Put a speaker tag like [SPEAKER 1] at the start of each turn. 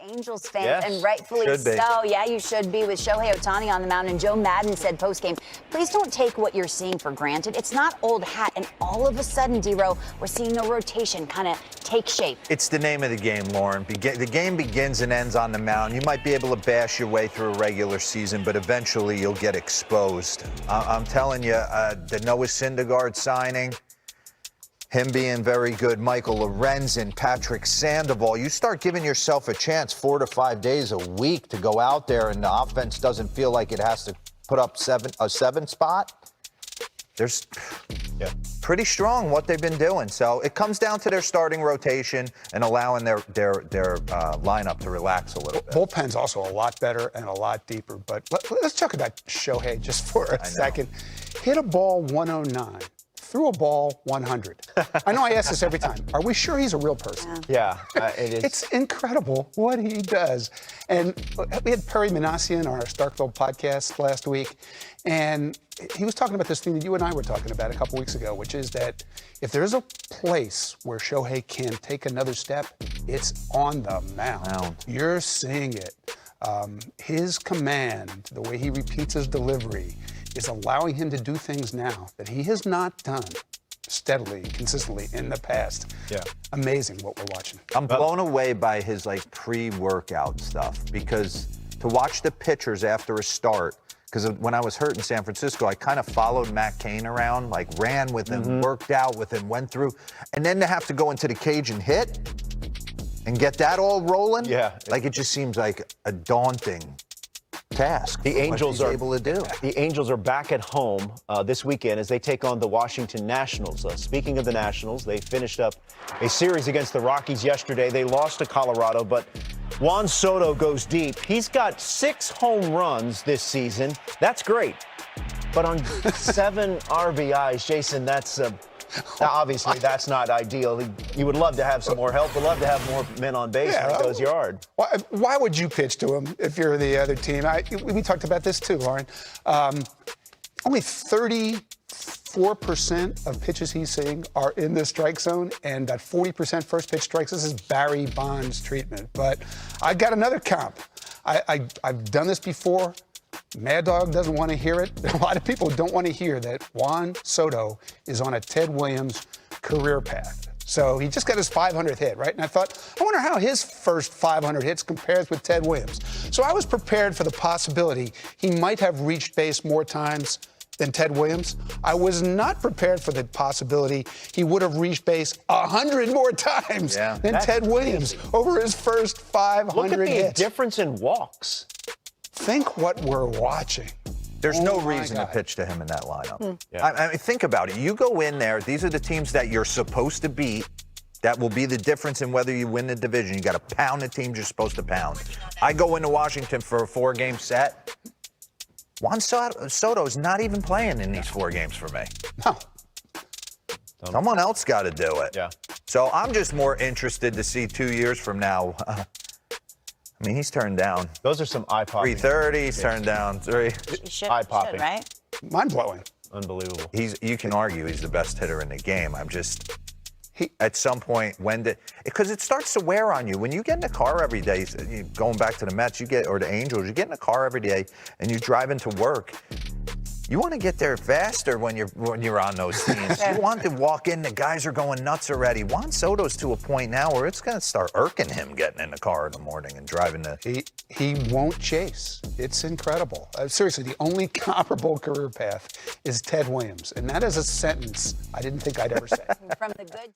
[SPEAKER 1] Angels fans,
[SPEAKER 2] Yes,
[SPEAKER 1] and rightfully
[SPEAKER 3] should be.
[SPEAKER 1] so. Yeah, you should be with Shohei Ohtani on the mound. And Joe Madden said post-game, please don't take what you're seeing for granted. It's not old hat. And all of a sudden, D-Row, we're seeing the rotation kind of take shape.
[SPEAKER 3] It's the name of the game, Lauren. The game begins and ends on the mound. You might be able to bash your way through a regular season, but eventually you'll get exposed. I'm telling you, the Noah Syndergaard signing, him being very good, Michael Lorenzen, Patrick Sandoval, you start giving yourself a chance 4 to 5 days a week to go out there and the offense doesn't feel like it has to put up a seven spot. There's pretty strong what they've been doing. So it comes down to their starting rotation and allowing their lineup to relax a little bit.
[SPEAKER 4] Bullpen's also a lot better and a lot deeper. But let's talk about Shohei just for a second. Hit a ball 109. Threw a ball 100. I know I ask this every time. Are we sure he's a real person?
[SPEAKER 2] Yeah, it is.
[SPEAKER 4] It's incredible what he does. And we had Perry Manassian on our Starkville podcast last week, and he was talking about this thing that you and I were talking about a couple weeks ago, which is that if there's a place where Shohei can take another step, it's on the mound. You're seeing it. His command, the way he repeats his delivery, is allowing him to do things now that he has not done steadily, consistently in the past.
[SPEAKER 2] Yeah.
[SPEAKER 4] Amazing what we're watching.
[SPEAKER 3] I'm blown away by his pre-workout stuff because to watch the pitchers after a start, because when I was hurt in San Francisco, I kind of followed Matt Cain around, ran with him, worked out with him, went through, and then to have to go into the cage and hit and get that all rolling, it just seems like a daunting task.
[SPEAKER 2] The Angels are
[SPEAKER 3] able to do.
[SPEAKER 2] The Angels are back at home this weekend as they take on the Washington Nationals. Speaking of the Nationals, they finished up a series against the Rockies yesterday. They lost to Colorado, but Juan Soto goes deep. He's got 6 home runs this season. That's great. But on 7 RBIs, Jason, that's obviously that's not ideal. You would love to have some more help. Would love to have more men on base when he goes yard.
[SPEAKER 4] Why would you pitch to him if you're the other team? We talked about this too, Lauren. Only 34% of pitches he's seeing are in the strike zone, and that 40% first pitch strikes. This is Barry Bonds treatment. But I got another comp. I've done this before. Mad Dog doesn't want to hear it. A lot of people don't want to hear that Juan Soto is on a Ted Williams career path. So he just got his 500th hit, right? And I thought, I wonder how his first 500 hits compares with Ted Williams. So I was prepared for the possibility he might have reached base more times than Ted Williams. I was not prepared for the possibility he would have reached base 100 more times than Ted Williams over his first 500
[SPEAKER 2] hits. Look at the
[SPEAKER 4] hits.
[SPEAKER 2] difference in walks.
[SPEAKER 4] Think what we're watching.
[SPEAKER 3] There's no reason to pitch to him in that lineup. I mean, think about it. You go in there, these are the teams that you're supposed to beat. That will be the difference in whether you win the division. You got to pound the teams you're supposed to pound. I go into Washington for a 4-game set. Juan Soto's not even playing in these 4 games for me.
[SPEAKER 4] No.
[SPEAKER 3] Someone else got to do it.
[SPEAKER 2] Yeah.
[SPEAKER 3] So I'm just more interested to see 2 years from now. I mean, he's turned down.
[SPEAKER 2] Those are some eye-popping.
[SPEAKER 3] 330, he's turned down 3.
[SPEAKER 2] Eye-popping.
[SPEAKER 1] Right?
[SPEAKER 4] Mind-blowing.
[SPEAKER 2] Unbelievable.
[SPEAKER 3] You can argue he's the best hitter in the game. At some point, because it starts to wear on you. When you get in the car every day, going back to the Mets, or the Angels, you get in the car every day and you drive into work. You want to get there faster when you're on those teams. You want to walk in, the guys are going nuts already. Juan Soto's to a point now where it's going to start irking him getting in the car in the morning and driving
[SPEAKER 4] He won't chase. It's incredible. Seriously, the only comparable career path is Ted Williams. And that is a sentence I didn't think I'd ever say.
[SPEAKER 1] From the good